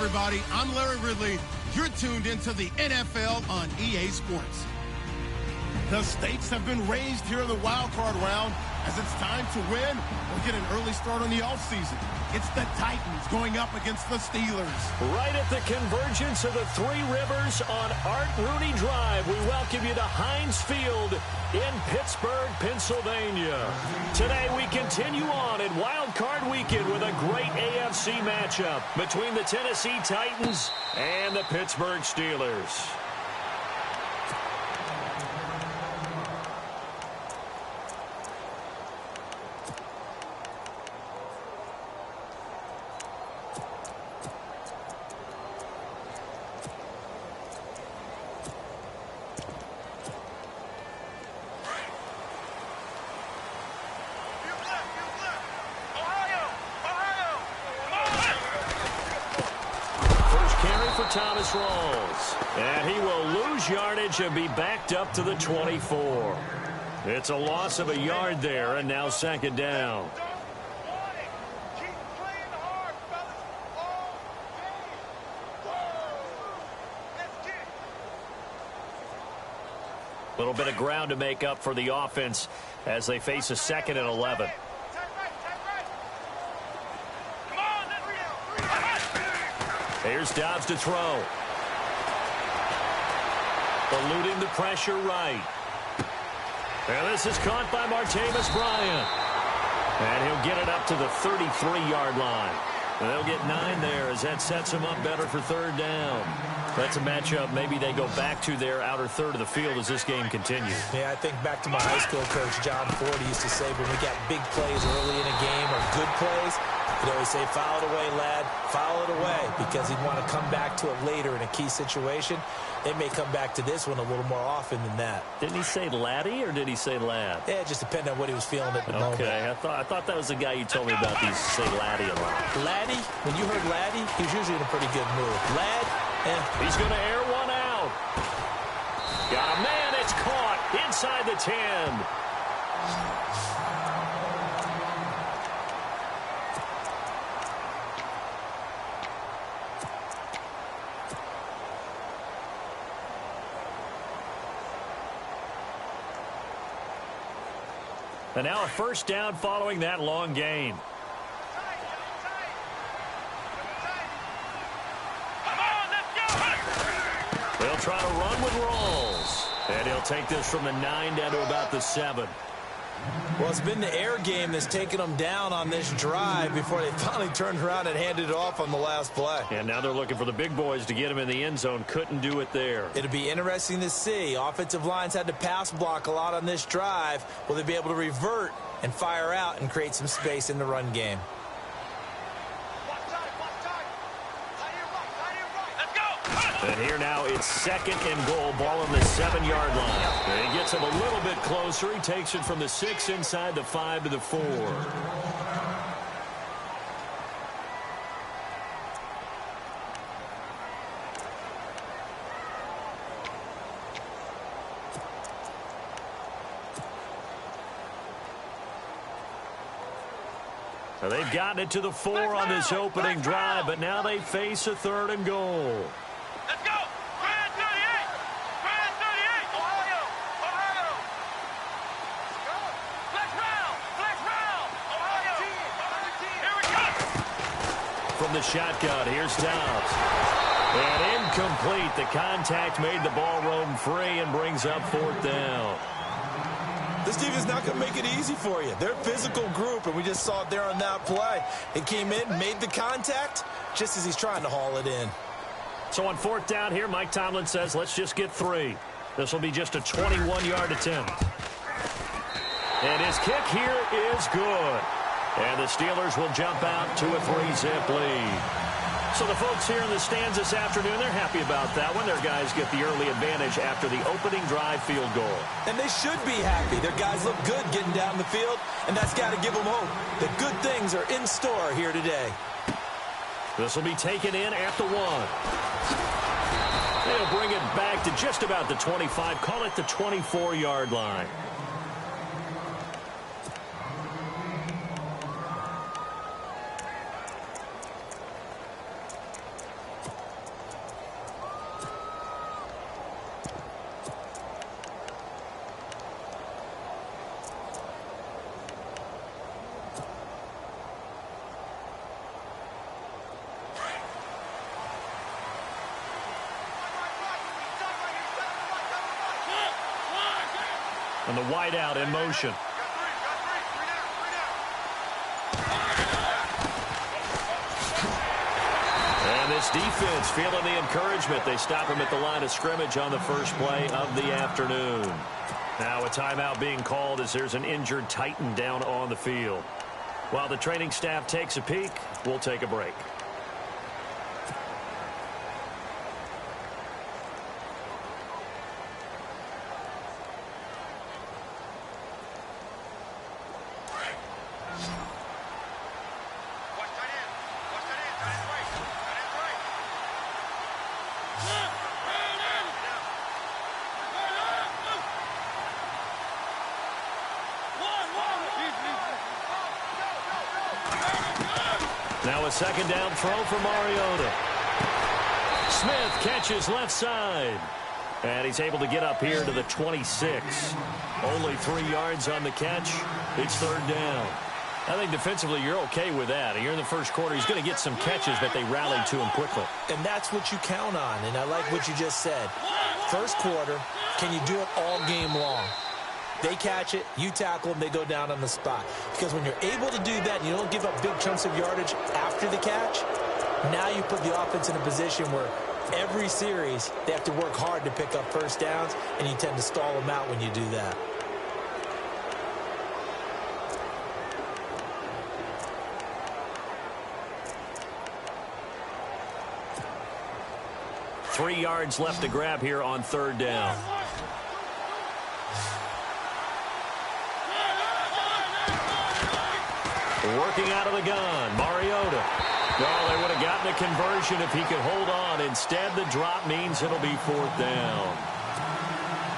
everybody. I'm Larry Ridley. You're tuned into the NFL on EA Sports. The stakes have been raised here in the wild card round as it's time to win or get an early start on the offseason. It's the Titans going up against the Steelers. Right at the convergence of the Three Rivers on Art Rooney Drive, we welcome you to Heinz Field in Pittsburgh, Pennsylvania. Today we continue on in Wild Card Weekend with a great AFC matchup between the Tennessee Titans and the Pittsburgh Steelers. Thomas rolls, and he will lose yardage and be backed up to the 24. It's a loss of a yard there, and now second down. A little bit of ground to make up for the offense as they face a 2nd and 11. Here's Dobbs to throw. Eluding the pressure right. And this is caught by Martavis Bryant. And he'll get it up to the 33-yard line. And they'll get 9 there as that sets him up better for third down. That's a matchup maybe they go back to their outer third of the field as this game continues. Yeah, I think back to my high school coach, John Ford, he used to say when we got big plays early in a game or good plays, he'd always say, foul it away, lad, foul it away, because he'd want to come back to it later in a key situation. They may come back to this one a little more often than that. Didn't he say laddie or did he say lad? Yeah, it just depended on what he was feeling at the moment. Okay, I thought that was the guy you told me about. He used to say laddie a lot. Laddie? When you heard laddie, he was usually in a pretty good mood. Lad? He's going to air one out. Got a man. It's caught inside the 10. And now a first down following that long gain. They'll try to run with Rawls. And he'll take this from the 9 down to about the 7. Well, it's been the air game that's taken them down on this drive before they finally turned around and handed it off on the last play. And now they're looking for the big boys to get him in the end zone. Couldn't do it there. It'll be interesting to see. Offensive lines had to pass block a lot on this drive. Will they be able to revert and fire out and create some space in the run game? And here now it's 2nd and goal, ball on the 7-yard line. And he gets him a little bit closer. He takes it from the 6 inside the 5 to the 4. Now they've gotten it to the 4 on this opening drive, but now they face a 3rd and goal. Let's go! Grand 38! Grand 38! Ohio! Ohio! Go! Flex round! Flex round! Ohio! Here we go! From the shotgun, here's Dobbs. And incomplete. The contact made the ball roam free and brings up 4th down. This team is not going to make it easy for you. They're a physical group, and we just saw it there on that play. It came in, made the contact, just as he's trying to haul it in. So on 4th down here, Mike Tomlin says, let's just get 3. This will be just a 21-yard attempt. And his kick here is good. And the Steelers will jump out to a 3-zip lead. So the folks here in the stands this afternoon, they're happy about that one. Their guys get the early advantage after the opening drive field goal. And they should be happy. Their guys look good getting down the field, and that's got to give them hope that good things are in store here today. This will be taken in at the 1. They'll bring it back to just about the 25. Call it the 24-yard line. And the wide out in motion. And this defense feeling the encouragement. They stop him at the line of scrimmage on the first play of the afternoon. Now a timeout being called as there's an injured Titan down on the field. While the training staff takes a peek, we'll take a break. Now a second down throw for Mariota. Smith catches left side. And he's able to get up here to the 26. Only 3 yards on the catch. It's third down. I think defensively you're okay with that. You're in the first quarter. He's going to get some catches, but they rallied to him quickly. And that's what you count on. And I like what you just said. First quarter, can you do it all game long? They catch it, you tackle them, they go down on the spot. Because when you're able to do that and you don't give up big chunks of yardage after the catch, now you put the offense in a position where every series they have to work hard to pick up first downs, and you tend to stall them out when you do that. Three yards left to grab here on third down. Working out of the gun, Mariota. Well, they would have gotten a conversion if he could hold on. Instead, the drop means it'll be fourth down.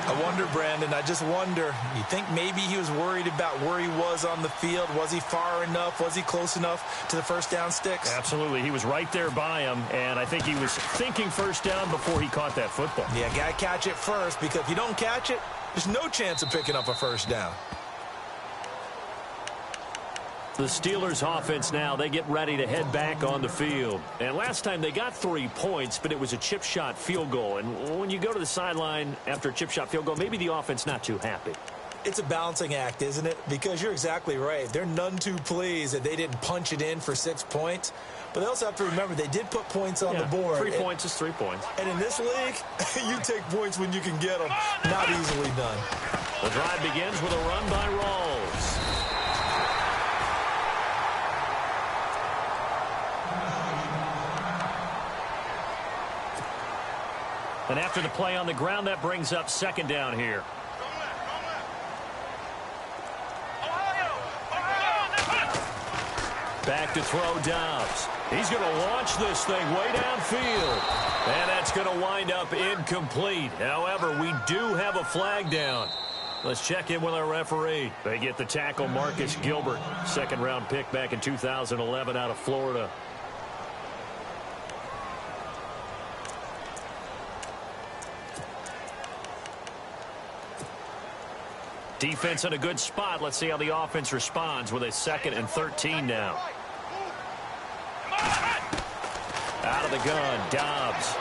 I wonder, Brandon, I just wonder, you think maybe he was worried about where he was on the field? Was he far enough? Was he close enough to the first down sticks? Absolutely. He was right there by him, and I think he was thinking first down before he caught that football. Yeah, got to catch it first, because if you don't catch it, there's no chance of picking up a first down. The Steelers offense now, they get ready to head back on the field. And last time they got 3 points, but it was a chip shot field goal. And when you go to the sideline after a chip shot field goal, maybe the offense not too happy. It's a balancing act, isn't it? Because you're exactly right. They're none too pleased that they didn't punch it in for 6 points. But they also have to remember they did put points on the board. 3 points is 3 points. And in this league, you take points when you can get them. Not easily done. The drive begins with a run by Rawls. And after the play on the ground, that brings up second down here. Back to throw Dobbs. He's going to launch this thing way downfield. And that's going to wind up incomplete. However, we do have a flag down. Let's check in with our referee. They get the tackle, Marcus Gilbert. Second-round pick back in 2011 out of Florida. Defense in a good spot. Let's see how the offense responds with a 2nd and 13 now. Out of the gun, Dobbs.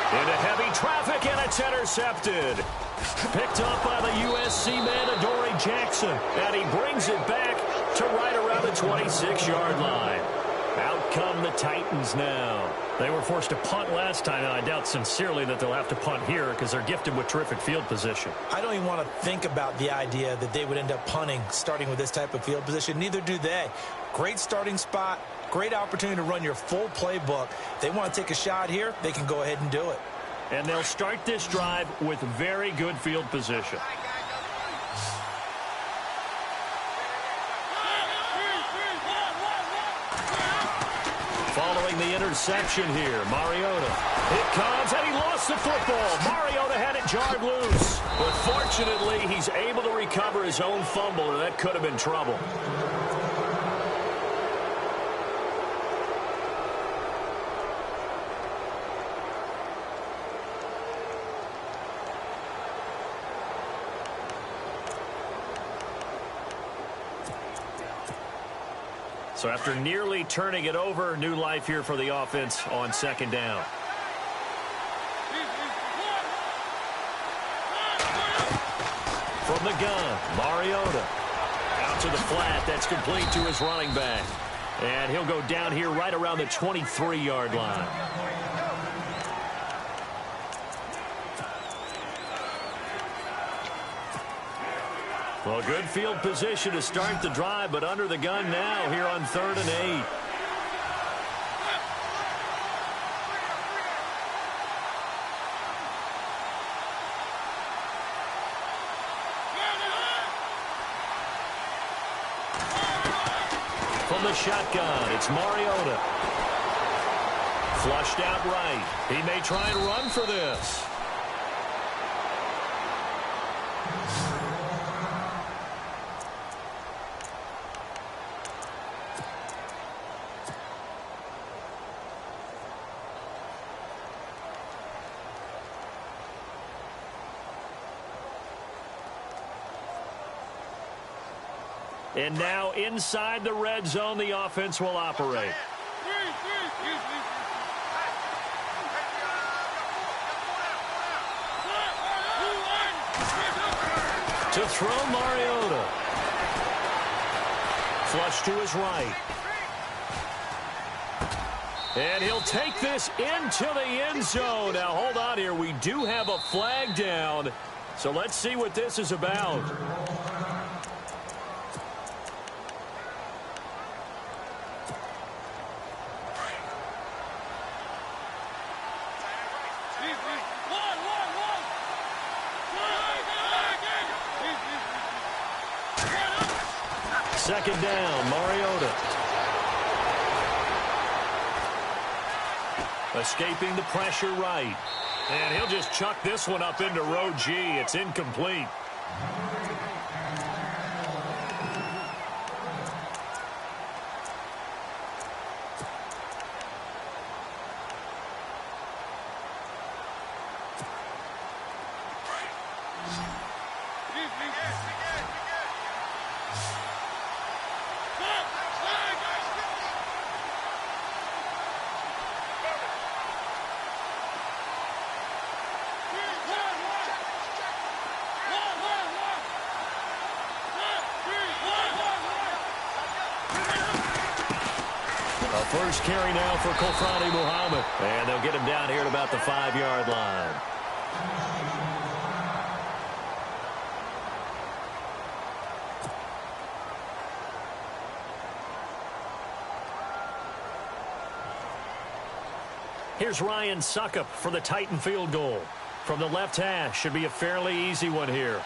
Into heavy traffic, and it's intercepted. Picked up by the USC man, Adoree Jackson. And he brings it back to right around the 26-yard line. Out come the Titans now. They were forced to punt last time, and I doubt sincerely that they'll have to punt here because they're gifted with terrific field position. I don't even want to think about the idea that they would end up punting starting with this type of field position. Neither do they. Great starting spot, great opportunity to run your full playbook. If they want to take a shot here, they can go ahead and do it. And they'll start this drive with very good field position. Following the interception here, Mariota. It comes, and he lost the football. Mariota had it jarred loose. But fortunately, he's able to recover his own fumble, or that could have been trouble. So after nearly turning it over, new life here for the offense on second down. From the gun, Mariota. Out to the flat. That's complete to his running back. And he'll go down here right around the 23-yard line. Well, good field position to start the drive, but under the gun now here on 3rd and 8. From the shotgun, it's Mariota. Flushed out right. He may try and run for this. And now inside the red zone, the offense will operate. To throw, Mariota. Flush to his right. And he'll take this into the end zone. Now, hold on here. We do have a flag down. So let's see what this is about. Second down, Mariota. Escaping the pressure right. And he'll just chuck this one up into row G. It's incomplete. First carry now for Kofrani Muhammad. And they'll get him down here at about the 5-yard line. Here's Ryan Suckup for the Titan field goal. From the left hash, should be a fairly easy one here.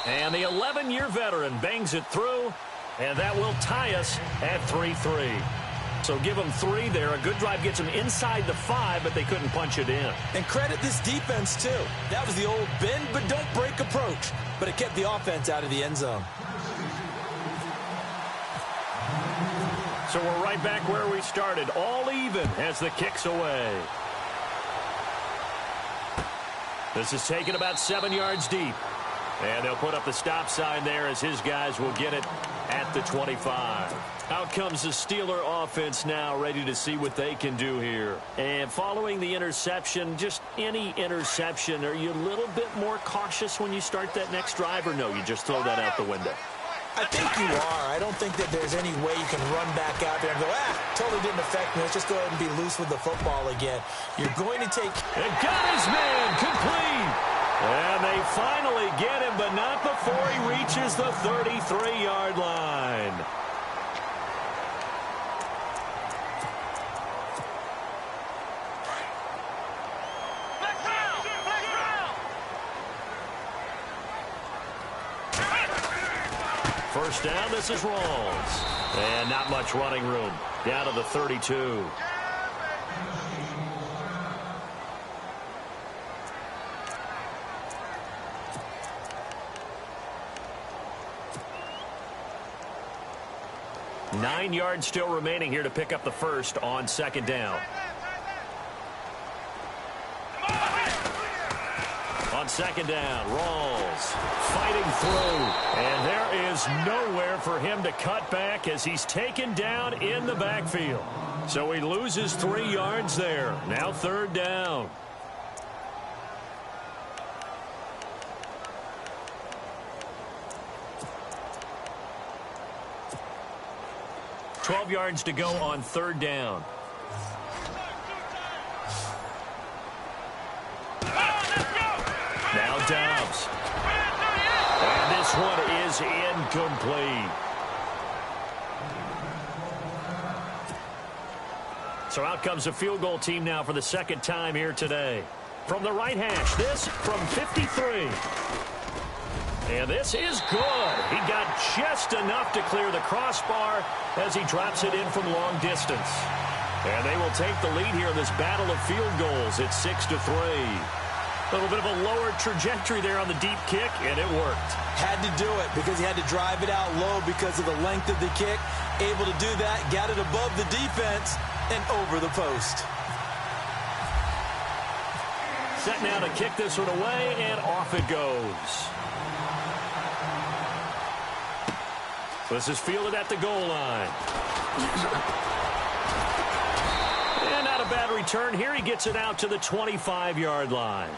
And the 11-year veteran bangs it through, and that will tie us at 3-3. So give them 3 there. A good drive gets them inside the 5, but they couldn't punch it in. And credit this defense, too. That was the old bend but don't break approach, but it kept the offense out of the end zone. So we're right back where we started, all even as the kick's away. This is taken about 7 yards deep. And they'll put up the stop sign there as his guys will get it at the 25. Out comes the Steeler offense now, ready to see what they can do here. And following the interception, just any interception, are you a little bit more cautious when you start that next drive, or no, you just throw that out the window? I think you are. I don't think that there's any way you can run back out there and go, totally didn't affect me. Let's just go ahead and be loose with the football again. You're going to take... And got his man complete. And they finally get him, but not before he reaches the 33-yard line. First down, this is Rawls. And not much running room. Down to the 32. Nine yards still remaining here to pick up the first on second down. On second down, Rawls fighting fighting through. And there is nowhere for him to cut back as he's taken down in the backfield. So he loses 3 yards there. Now 3rd down. Yards to go on 3rd down. Now Dobbs. And this one is incomplete. So out comes a field goal team now for the 2nd time here today. From the right hash, this from 53. And this is good. He got just enough to clear the crossbar as he drops it in from long distance. And they will take the lead here in this battle of field goals. It's 6-3. A little bit of a lower trajectory there on the deep kick, and it worked. Had to do it because he had to drive it out low because of the length of the kick. Able to do that, got it above the defense and over the post. Set now to kick this one away, and off it goes. This is fielded at the goal line. And not a bad return here. He gets it out to the 25-yard line.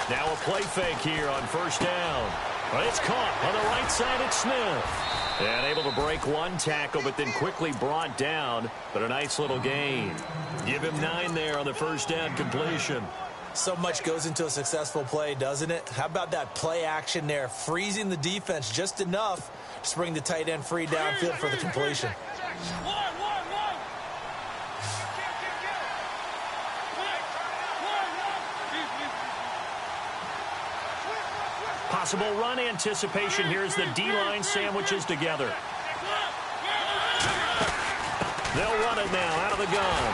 Now a play fake here on 1st down. But it's caught on the right side at Smith. And able to break one tackle, but then quickly brought down. But a nice little gain. Give him 9 there on the 1st down completion. So much goes into a successful play, doesn't it? How about that play action there? Freezing the defense just enough to bring the tight end free downfield for the completion. Possible run anticipation here as the D-line sandwiches together. They'll run it now out of the gun.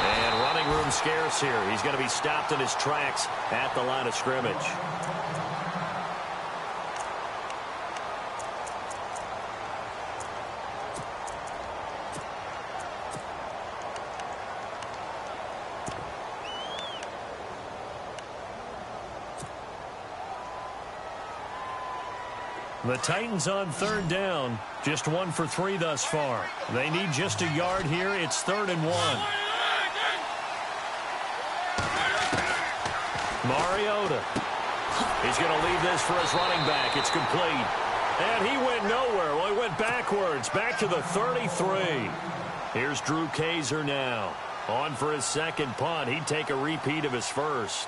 And running room scarce here. He's going to be stopped in his tracks at the line of scrimmage. The Titans on 3rd down. Just 1 for 3 thus far. They need just a yard here. It's 3rd and 1. Mariota. He's going to leave this for his running back. It's complete. And he went nowhere. Well, he went backwards. Back to the 33. Here's Drew Kaiser now. On for his 2nd punt. He'd take a repeat of his 1st.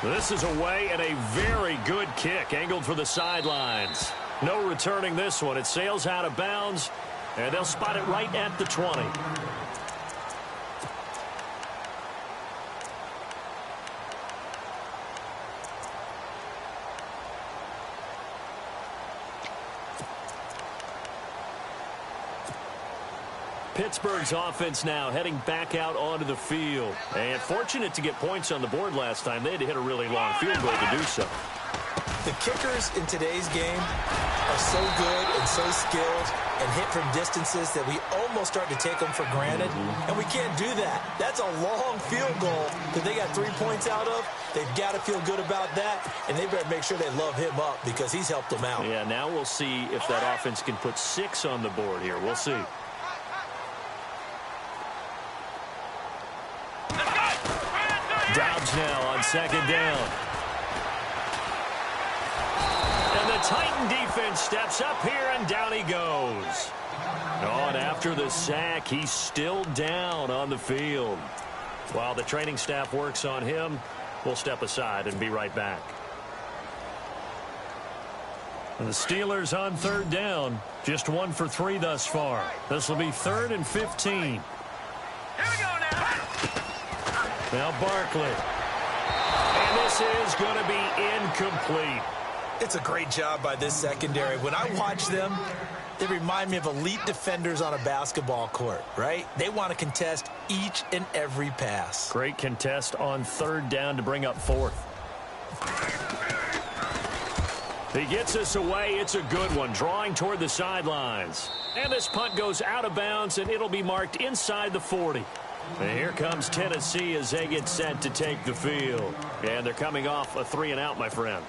This is away and a very good kick angled for the sidelines. No returning this one. It sails out of bounds, and they'll spot it right at the 20. Pittsburgh's offense now heading back out onto the field. And fortunate to get points on the board last time. They had to hit a really long field goal to do so. The kickers in today's game are so good and so skilled and hit from distances that we almost start to take them for granted. And we can't do that. That's a long field goal that they got 3 points out of. They've got to feel good about that, and they better make sure they love him up because he's helped them out. Yeah, now we'll see if that offense can put 6 on the board here. We'll see. Dobbs now on 2nd down. And the Titan defense steps up here, and down he goes. Oh, and after the sack, he's still down on the field. While the training staff works on him, we'll step aside and be right back. And the Steelers on 3rd down. Just 1 for 3 thus far. This will be 3rd and 15. Here we go now. Now Barkley. And this is going to be incomplete. It's a great job by this secondary. When I watch them, they remind me of elite defenders on a basketball court, right? They want to contest each and every pass. Great contest on third down to bring up fourth. He gets us away. It's a good one, drawing toward the sidelines. And this punt goes out of bounds, and it'll be marked inside the 40. And here comes Tennessee as they get set to take the field. And they're coming off a 3-and-out, my friend.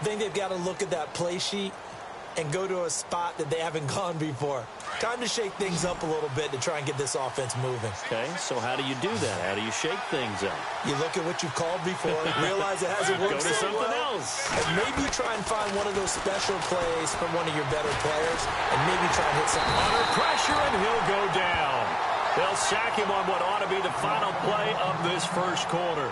I think they've got to look at that play sheet and go to a spot that they haven't gone before. Time to shake things up a little bit to try and get this offense moving. Okay, so how do you do that? How do you shake things up? You look at what you've called before, realize it hasn't worked Go to so something well, else. and maybe try and find one of those special plays from one of your better players, and maybe try and hit something. Under pressure, and he'll go down. They'll sack him on what ought to be the final play of this first quarter.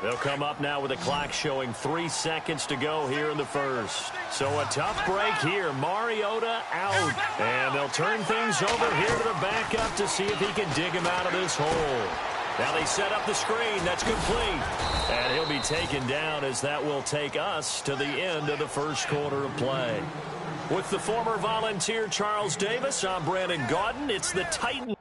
They'll come up now with a clock showing 3 seconds to go here in the first. So a tough break here. Mariota out. And they'll turn things over here to the backup to see if he can dig him out of this hole. Now they set up the screen. That's complete. And he'll be taken down as that will take us to the end of the first quarter of play. With the former Volunteer Charles Davis, I'm Brandon Gaudin. It's the Titans.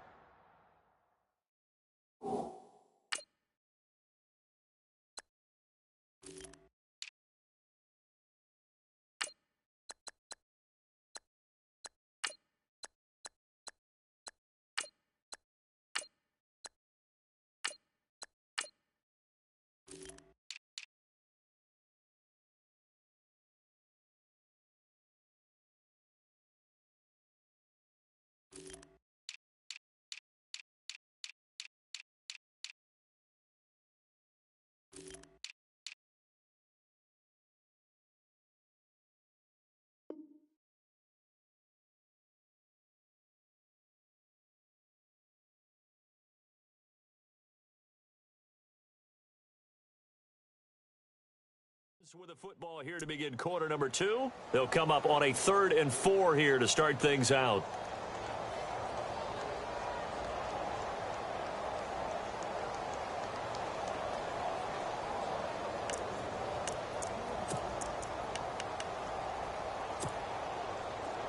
With the football here to begin quarter number 2. They'll come up on a 3rd and 4 here to start things out.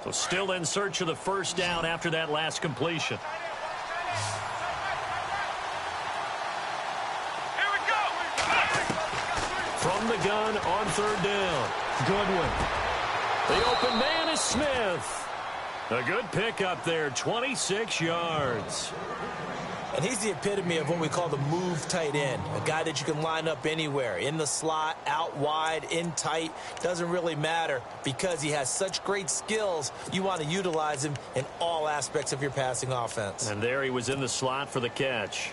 So still in search of the first down after that last completion. From the gun on 3rd down. Goodwin. The open man is Smith. A good pickup there, 26 yards. And he's the epitome of what we call the move tight end. A guy that you can line up anywhere. In the slot, out wide, in tight. Doesn't really matter because he has such great skills. You want to utilize him in all aspects of your passing offense. And there he was in the slot for the catch.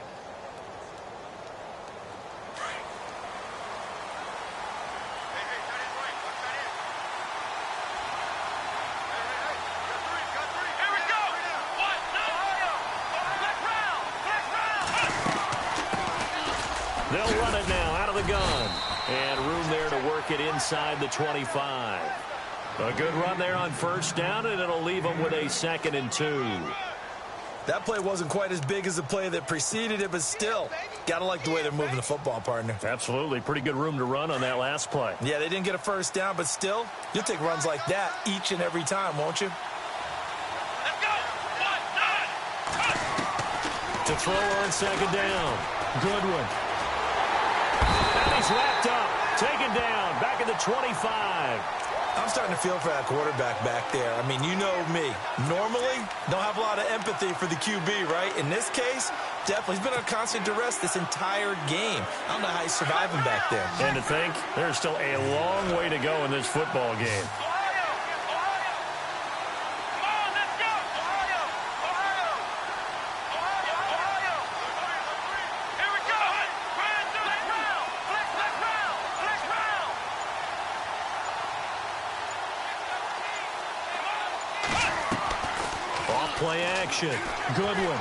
They'll run it now out of the gun. And room there to work it inside the 25. A good run there on 1st down, and it'll leave them with a 2nd and 2. That play wasn't quite as big as the play that preceded it, but still, got to like the way they're moving the football, partner. Absolutely. Pretty good room to run on that last play. Yeah, they didn't get a 1st down, but still, you'll take runs like that each and every time, won't you? Let's go. 1, 9. To throw on 2nd down. Goodwin. And he's wrapped up. Taken down. Back at the 25. I'm starting to feel for that quarterback back there. I mean, you know me. Normally, don't have a lot of empathy for the QB, right? In this case, definitely. He's been on constant duress this entire game. I don't know how he's surviving back there. And to think, there's still a long way to go in this football game. Play action. Goodwin.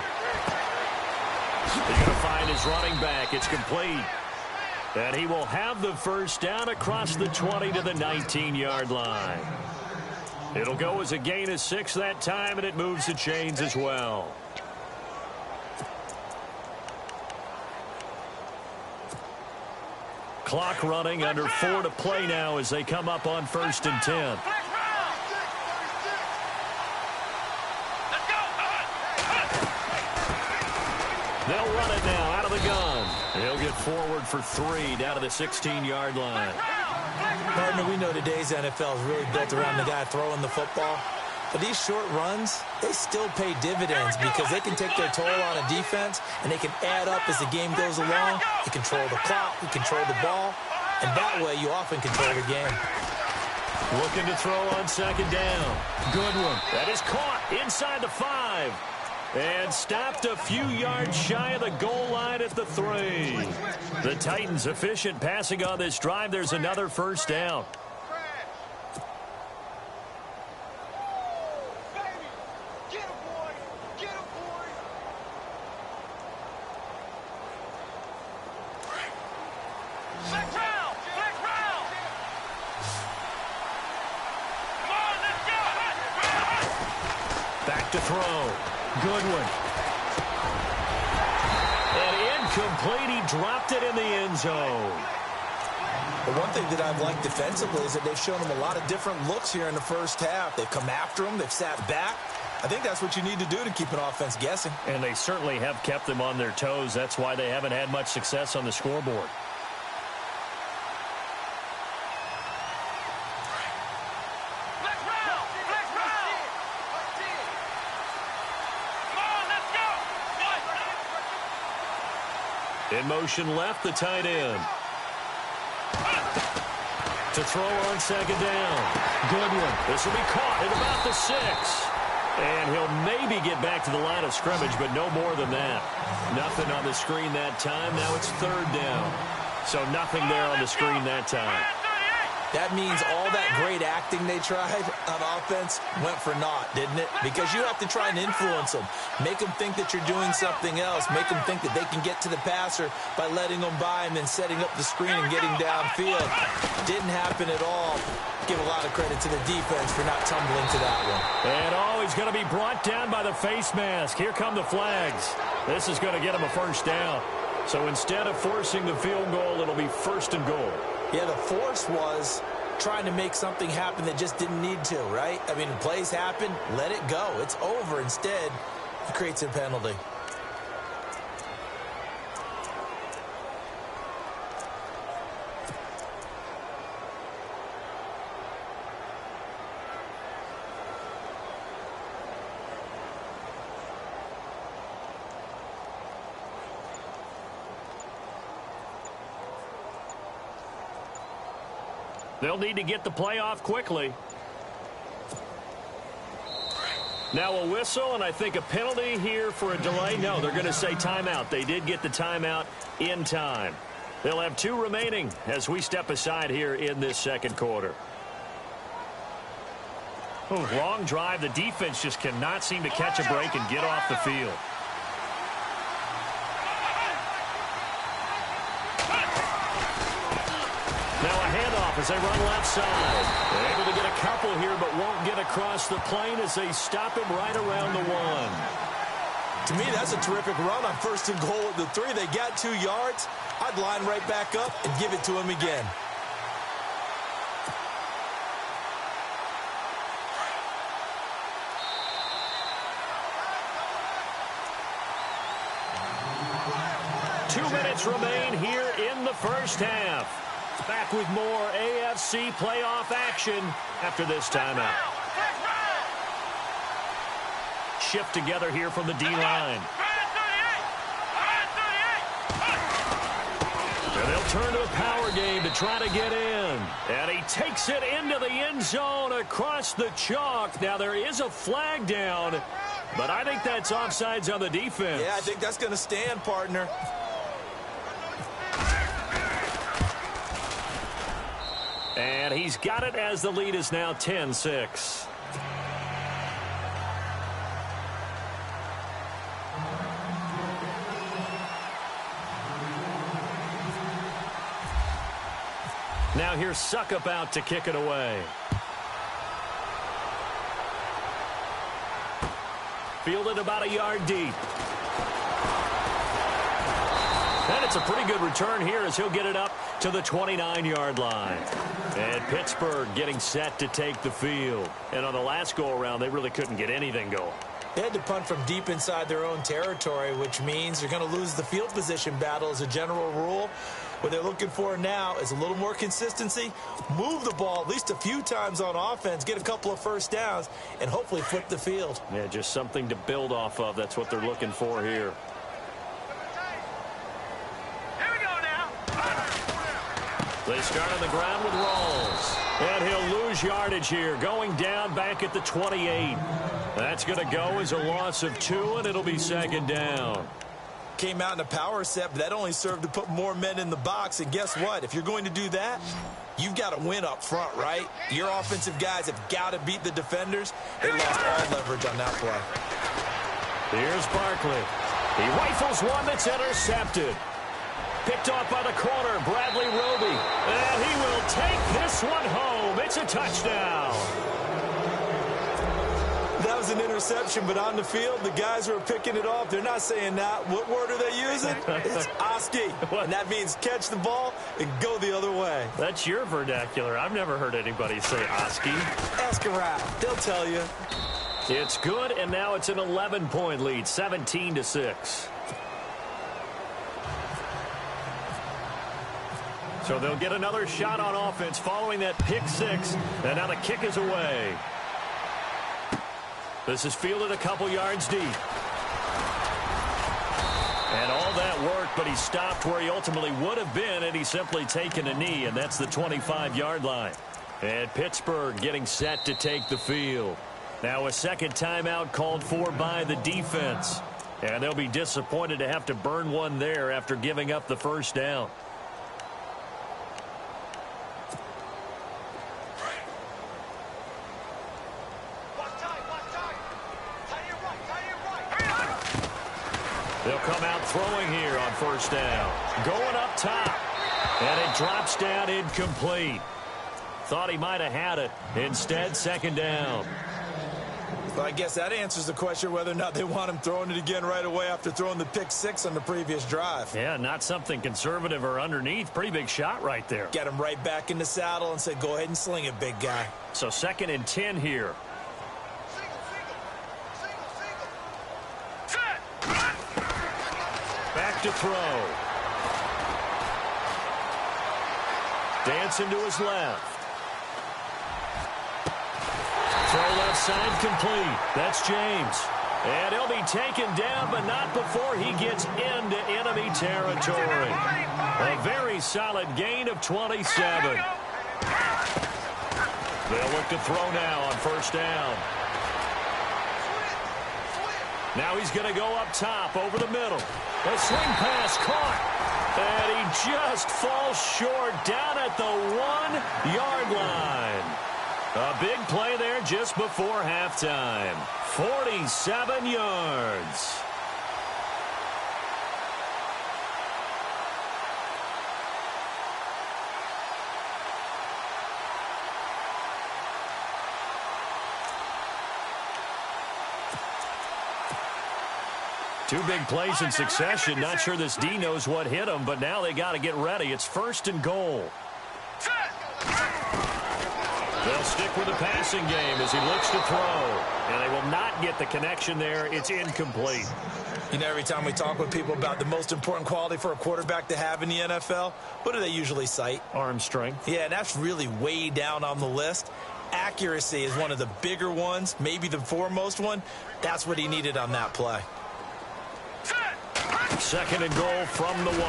He's going to find his running back. It's complete. And he will have the 1st down across the 20 to the 19-yard line. It'll go as a gain of 6 that time, and it moves the chains as well. Clock running, under 4 to play now as they come up on 1st and 10. They'll run it now out of the gun. He'll get forward for 3 down to the 16-yard line. Partner, we know today's NFL is really built around the guy throwing the football. But these short runs, they still pay dividends because they can take their toll on a defense and they can add up as the game goes along. You control the clock, you control the ball, and that way you often control the game. Looking to throw on 2nd down. Good one. That is caught inside the 5. And stopped a few yards shy of the goal line at the 3. The Titans efficient passing on this drive. There's another 1st down. Back to throw. Good one. And incomplete. He dropped it in the end zone. But one thing that I've liked defensively is that they've shown him a lot of different looks here in the first half. They've come after him. They've sat back. I think that's what you need to do to keep an offense guessing. And they certainly have kept them on their toes. That's why they haven't had much success on the scoreboard. In motion left, the tight end. To throw on 2nd down. Good one. This will be caught at about the 6. And he'll maybe get back to the line of scrimmage, but no more than that. Nothing on the screen that time. Now it's 3rd down. So nothing there on the screen that time. That means all that great acting they tried on offense went for naught, didn't it? Because you have to try and influence them. Make them think that you're doing something else. Make them think that they can get to the passer by letting them by and then setting up the screen and getting downfield. Didn't happen at all. Give a lot of credit to the defense for not tumbling to that one. And he's going to be brought down by the face mask. Here come the flags. This is going to get him a 1st down. So instead of forcing the field goal, it'll be 1st and goal. Yeah, the force was trying to make something happen that just didn't need to, right? I mean, plays happen, let it go. It's over. Instead, it creates a penalty. They'll need to get the play off quickly. Now a whistle, and I think a penalty here for a delay. No, they're going to say timeout. They did get the timeout in time. They'll have 2 remaining as we step aside here in this 2nd quarter. Long drive. The defense just cannot seem to catch a break and get off the field. Now a handoff as they run left side. They're able to get a couple here, but won't get across the plane as they stop him right around the 1. To me, that's a terrific run on 1st and goal at the 3. They got 2 yards. I'd line right back up and give it to him again. Two minutes remain here in the first half. Back with more AFC playoff action after this timeout. Shift together here from the D-line. And they'll turn to a power game to try to get in. And he takes it into the end zone across the chalk. Now there is a flag down, but I think that's offsides on the defense. Yeah, I think that's going to stand, partner. And he's got it as the lead is now 10-6. Now here's Suckup out to kick it away. fielded about a yard deep. And it's a pretty good return here as he'll get it up to the 29-yard line. And Pittsburgh getting set to take the field. And on the last go-around, they really couldn't get anything going. They had to punt from deep inside their own territory, which means you're going to lose the field position battle as a general rule. What they're looking for now is a little more consistency, move the ball at least a few times on offense, get a couple of first downs, and hopefully flip the field. Yeah, just something to build off of. That's what they're looking for here. Here we go now. They start on the ground with Rawls. And he'll lose yardage here, going down back at the 28. That's going to go as a loss of 2, and it'll be second down. Came out in a power set, but that only served to put more men in the box. And guess what? If you're going to do that, you've got to win up front, right? Your offensive guys have got to beat the defenders. They lost all leverage on that play. Here's Barkley. He rifles one that's intercepted. Picked off by the corner, Bradley Roby. And he will take this one home. It's a touchdown. That was an interception, but on the field, the guys who are picking it off, they're not saying that. What word are they using? It's Oski. And that means catch the ball and go the other way. That's your vernacular. I've never heard anybody say Oski. Ask around. They'll tell you. It's good, and now it's an 11-point lead, 17-6. So they'll get another shot on offense following that pick six, and now the kick is away. This is fielded a couple yards deep. And all that work, but he stopped where he ultimately would have been, and he's simply taken a knee, and that's the 25-yard line. And Pittsburgh getting set to take the field. Now a second timeout called for by the defense. And they'll be disappointed to have to burn one there after giving up the first down. They'll come out throwing here on first down. Going up top. And it drops down incomplete. Thought he might have had it. Instead, second down. Well, I guess that answers the question whether or not they want him throwing it again right away after throwing the pick six on the previous drive. Yeah, not something conservative or underneath. Pretty big shot right there. Get him right back in the saddle and say, go ahead and sling it, big guy. So 2nd and 10 here. Back to throw. Dancing to his left. Throw left side complete. That's James. And he'll be taken down, but not before he gets into enemy territory. A very solid gain of 27. They'll look to throw now on first down. Now he's going to go up top over the middle. A swing pass caught. And he just falls short down at the 1-yard line. A big play there just before halftime. 47 yards. Two big plays in succession. Not sure this D knows what hit him, but now they got to get ready. It's 1st and goal. They'll stick with the passing game as he looks to throw. And they will not get the connection there. It's incomplete. You know, every time we talk with people about the most important quality for a quarterback to have in the NFL, what do they usually cite? Arm strength. Yeah, and that's really way down on the list. Accuracy is one of the bigger ones, maybe the foremost one. That's what he needed on that play. 2nd and goal from the 1.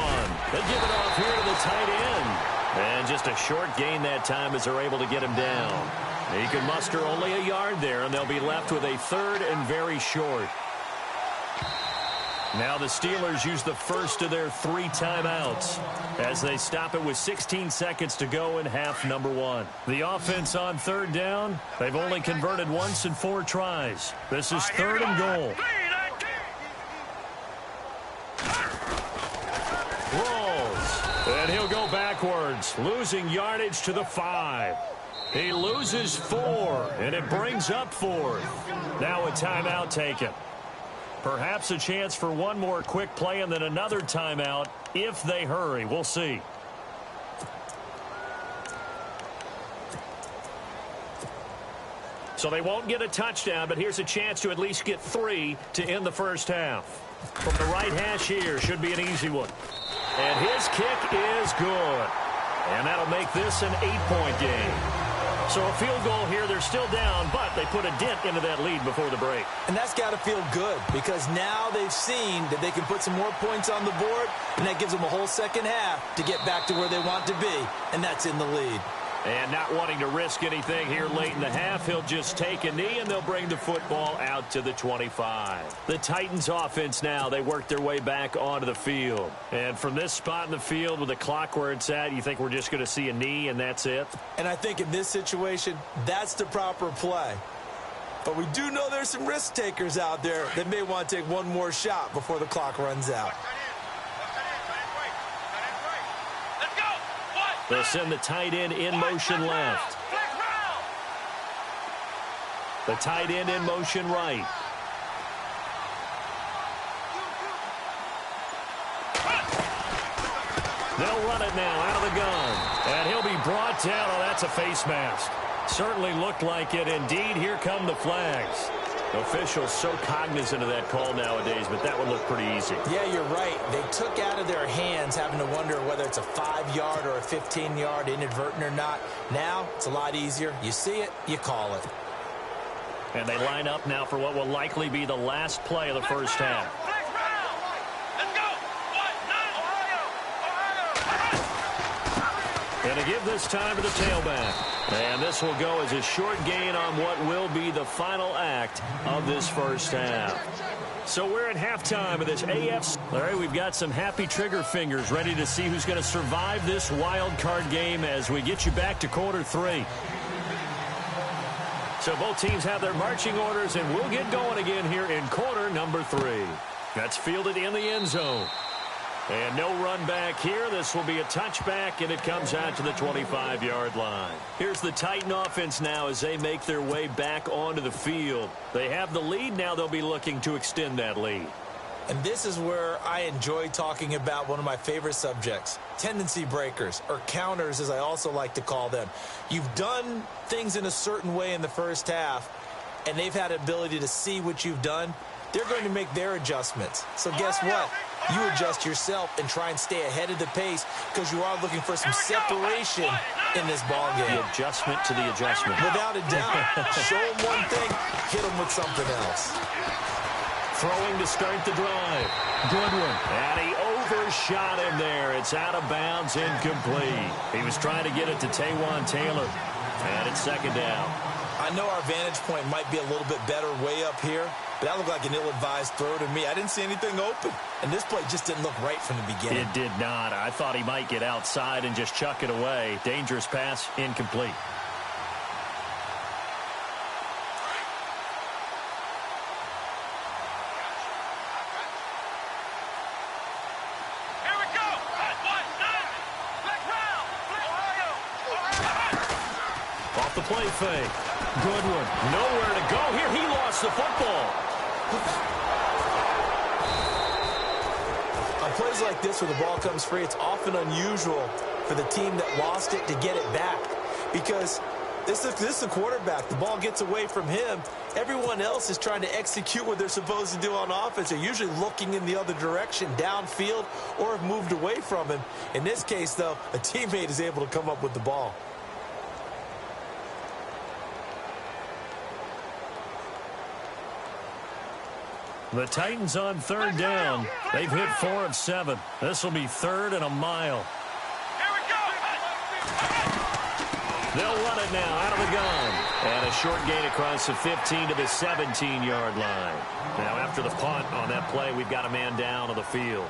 They give it off here to the tight end. And just a short gain that time as they're able to get him down. He can muster only a yard there, and they'll be left with a 3rd and very short. Now the Steelers use the first of their 3 timeouts as they stop it with 16 seconds to go in half number 1. The offense on 3rd down, they've only converted once in 4 tries. This is 3rd and goal. Rolls, and he'll go backwards, losing yardage to the 5. He loses 4, and it brings up 4th. Now a timeout taken. Perhaps a chance for one more quick play and then another timeout if they hurry. We'll see. So they won't get a touchdown, but here's a chance to at least get 3 to end the first half. From the right hash here, should be an easy one. And his kick is good. And that'll make this an 8-point game. So a field goal here, they're still down, but they put a dent into that lead before the break. And that's got to feel good because now they've seen that they can put some more points on the board, and that gives them a whole second half to get back to where they want to be, and that's in the lead. And not wanting to risk anything here late in the half, he'll just take a knee, and they'll bring the football out to the 25. The Titans offense now, they work their way back onto the field. And from this spot in the field with the clock where it's at, you think we're just going to see a knee and that's it? And I think in this situation, that's the proper play. But we do know there's some risk takers out there that may want to take one more shot before the clock runs out. They'll send the tight end in motion left. The tight end in motion right. They'll run it now out of the gun. And he'll be brought down. Oh, that's a face mask. Certainly looked like it. Indeed, here come the flags. Officials so cognizant of that call nowadays, but that one looked pretty easy. Yeah, you're right. They took out of their hands having to wonder whether it's a 5-yard or a 15-yard inadvertent or not. Now, it's a lot easier. You see it, you call it. And they line up now for what will likely be the last play of the first half. And to give this time to the tailback. And this will go as a short gain on what will be the final act of this first half. So we're at halftime of this AFC. All right, we've got some happy trigger fingers ready to see who's going to survive this wild card game as we get you back to quarter 3. So both teams have their marching orders, and we'll get going again here in quarter number 3. That's fielded in the end zone. And no run back here. This will be a touchback, and it comes out to the 25-yard line. Here's the Titan offense now as they make their way back onto the field. They have the lead. Now they'll be looking to extend that lead. And this is where I enjoy talking about one of my favorite subjects, tendency breakers, or counters as I also like to call them. You've done things in a certain way in the first half, and they've had an ability to see what you've done. They're going to make their adjustments. So guess what? You adjust yourself and try and stay ahead of the pace because you are looking for some separation in this ball game. The adjustment to the adjustment. Without a doubt. Show them one thing, hit them with something else. Throwing to start the drive. Good one. And he overshot him there. It's out of bounds, incomplete. He was trying to get it to Taywan Taylor. And it's second down. I know our vantage point might be a little bit better way up here, but that looked like an ill-advised throw to me. I didn't see anything open, and this play just didn't look right from the beginning. It did not. I thought he might get outside and just chuck it away. Dangerous pass, incomplete. Here we go. Off the play fake. Good one. Nowhere to go here. He lost the football. On plays like this where the ball comes free, it's often unusual for the team that lost it to get it back because this is the quarterback. The ball gets away from him. Everyone else is trying to execute what they're supposed to do on offense. They're usually looking in the other direction, downfield, or have moved away from him. In this case, though, a teammate is able to come up with the ball. The Titans on third down. They've hit 4 of 7. This will be 3rd and a mile. Here we go. They'll run it now out of the gun. And a short gain across the 15 to the 17-yard line. Now after the punt on that play, we've got a man down on the field.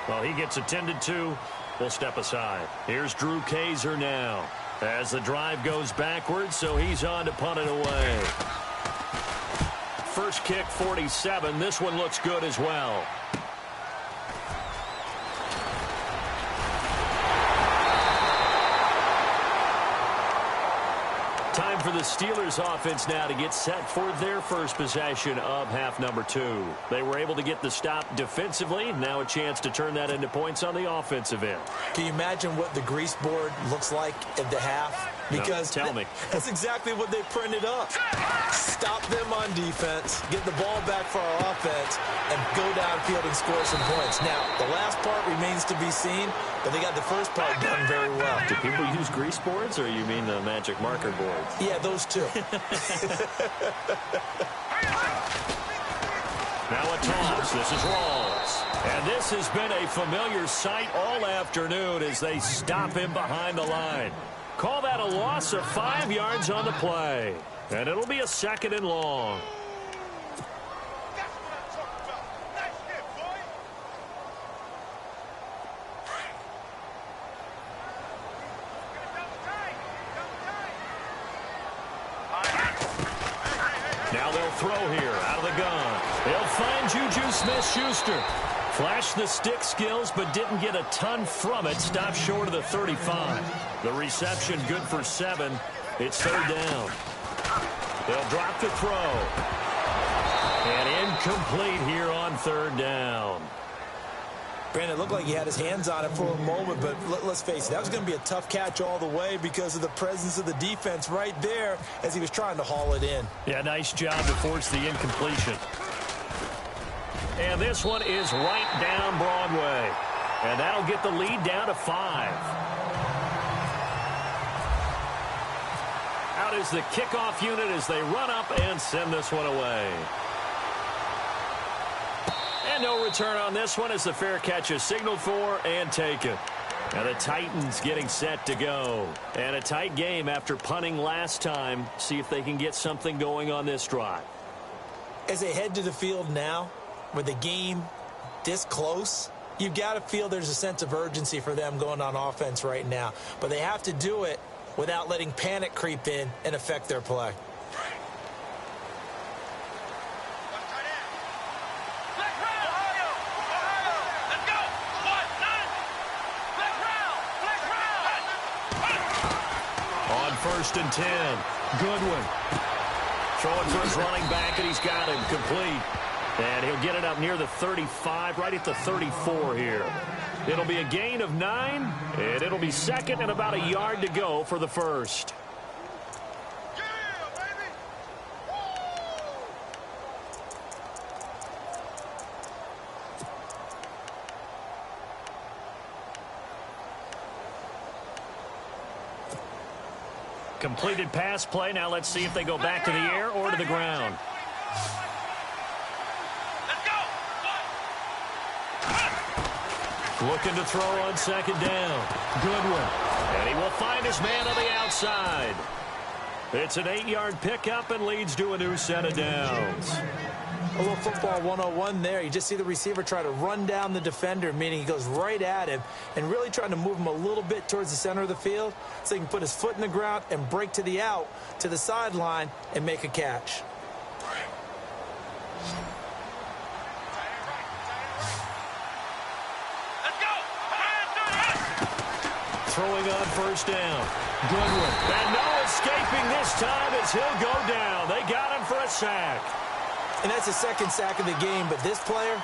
Well, he gets attended to. We'll step aside. Here's Drew Kaiser now as the drive goes backwards, so he's on to punt it away. First kick, 47. This one looks good as well. Time for the Steelers offense now to get set for their first possession of half number 2. They were able to get the stop defensively. Now a chance to turn that into points on the offensive end. Can you imagine what the grease board looks like at the half? Because no, tell me. That's exactly what they printed up. Stop them on defense, get the ball back for our offense, and go downfield and score some points. Now, the last part remains to be seen, but they got the first part done very well. Do people use grease boards, or you mean the magic marker boards? Yeah, those two. Now a toss. This is Rawls. And this has been a familiar sight all afternoon as they stop him behind the line. Call that a loss of 5 yards on the play. And it'll be a 2nd and long. Now they'll throw here out of the gun. They'll find Juju Smith-Schuster. Flashed the stick skills, but didn't get a ton from it. Stopped short of the 35. The reception good for 7. It's 3rd down. They'll drop the throw. And incomplete here on 3rd down. Brandon, it looked like he had his hands on it for a moment, but let's face it, that was going to be a tough catch all the way because of the presence of the defense right there as he was trying to haul it in. Yeah, nice job to force the incompletion. And this one is right down Broadway. And that'll get the lead down to 5. Out is the kickoff unit as they run up and send this one away. And no return on this one as the fair catch is signaled for and taken. And the Titans getting set to go. And a tight game after punting last time. See if they can get something going on this drive. As they head to the field now, with the game this close, you've got to feel there's a sense of urgency for them going on offense right now. But they have to do it without letting panic creep in and affect their play. On 1st and 10, Goodwin. Throwing for his running back, and he's got him complete. And he'll get it up near the 35, right at the 34 here. It'll be a gain of 9, and it'll be 2nd and about a yard to go for the 1st. Completed pass play. Now let's see if they go back to the air or to the ground. Looking to throw on 2nd down. Goodwin. And he will find his man on the outside. It's an 8-yard pickup and leads to a new set of downs. A little football 101 there. You just see the receiver try to run down the defender, meaning he goes right at him and really trying to move him a little bit towards the center of the field so he can put his foot in the ground and break to the out, to the sideline, and make a catch. Throwing on 1st down. Goodwin. And no escaping this time as he'll go down. They got him for a sack. And that's the 2nd sack of the game, but this player,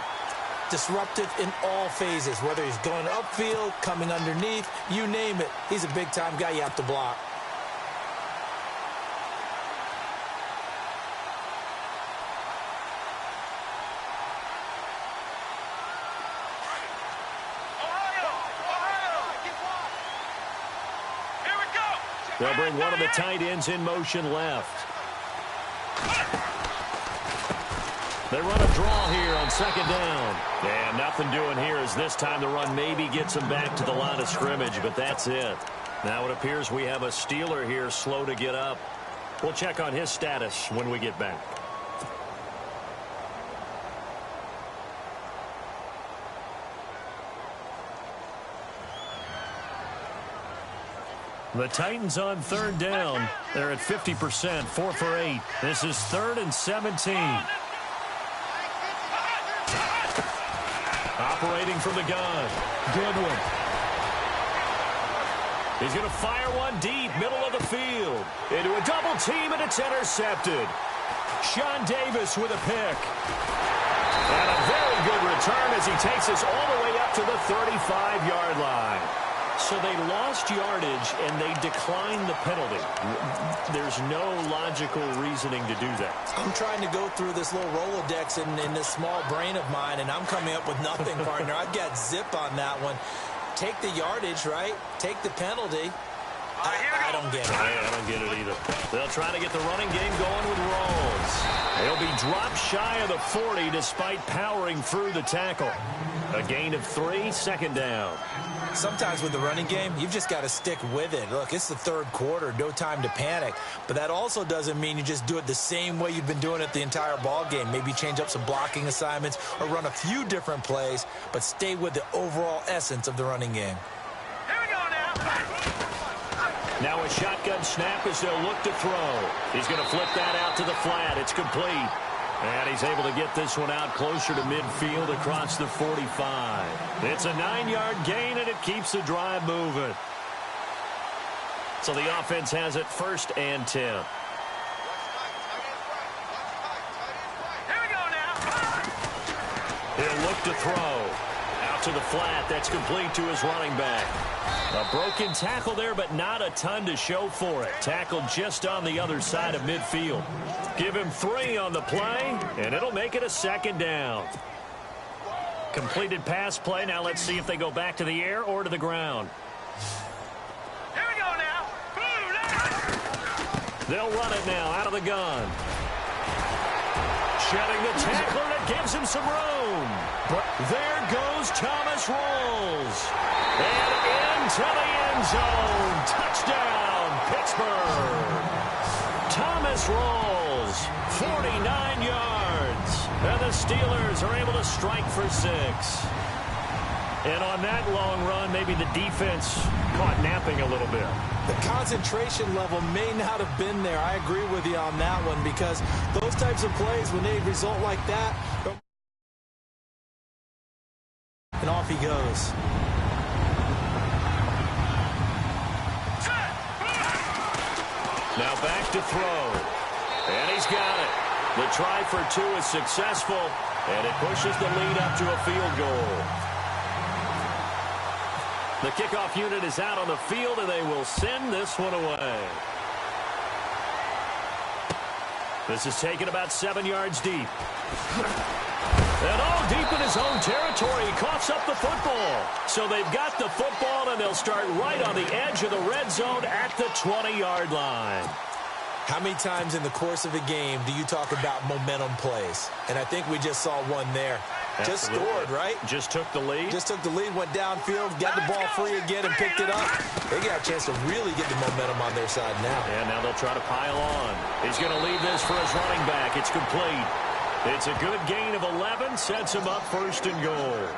disruptive in all phases, whether he's going upfield, coming underneath, you name it. He's a big-time guy you have to block. They'll bring one of the tight ends in motion left. They run a draw here on 2nd down. And nothing doing here as this time the run maybe gets them back to the line of scrimmage, but that's it. Now it appears we have a Steeler here slow to get up. We'll check on his status when we get back. The Titans on 3rd down. They're at 50%, 4 for 8. This is 3rd and 17. Operating from the gun. Goodwin. He's going to fire one deep, middle of the field. Into a double team, and it's intercepted. Sean Davis with a pick. And a very good return as he takes us all the way up to the 35-yard line. So they lost yardage, and they declined the penalty. There's no logical reasoning to do that. I'm trying to go through this little Rolodex in this small brain of mine, and I'm coming up with nothing, partner. I've got zip on that one. Take the yardage, right? Take the penalty. I don't get it. I don't get it either. They'll try to get the running game going with Rawls. They'll be dropped shy of the 40 despite powering through the tackle. A gain of 3, second down. Sometimes with the running game, you've just got to stick with it. Look, it's the third quarter, no time to panic. But that also doesn't mean you just do it the same way you've been doing it the entire ball game. Maybe change up some blocking assignments or run a few different plays, but stay with the overall essence of the running game. Here we go now. Now a shotgun snap as they'll look to throw. He's going to flip that out to the flat. It's complete. And he's able to get this one out closer to midfield across the 45. It's a 9-yard gain, and it keeps the drive moving. So the offense has it 1st and 10. Here we go now. He'll look to throw. Out to the flat. That's complete to his running back. A broken tackle there, but not a ton to show for it. Tackled just on the other side of midfield. Give him 3 on the play, and it'll make it a 2nd down. Completed pass play. Now let's see if they go back to the air or to the ground. Here we go now. They'll run it now out of the gun. Shedding the tackler, and it gives him some room. But there goes Thomas Rawls. And into the end zone. Touchdown, Pittsburgh. Thomas Rawls, 49 yards. And the Steelers are able to strike for 6. And on that long run, maybe the defense caught napping a little bit. The concentration level may not have been there. I agree with you on that one because those types of plays, when they result like that, and off he goes. Now back to throw. And he's got it. The try for 2 is successful, and it pushes the lead up to a field goal. The kickoff unit is out on the field, and they will send this one away. This is taken about 7 yards deep. And all deep in his own territory. He coughs up the football. So they've got the football, and they'll start right on the edge of the red zone at the 20-yard line. How many times in the course of a game do you talk about momentum plays? And I think we just saw one there. Absolutely. Just scored, right? Just took the lead. Just took the lead, went downfield, got the ball free again, and picked it up. They got a chance to really get the momentum on their side now. And now they'll try to pile on. He's going to leave this for his running back. It's complete. It's a good gain of 11, sets him up 1st and goal.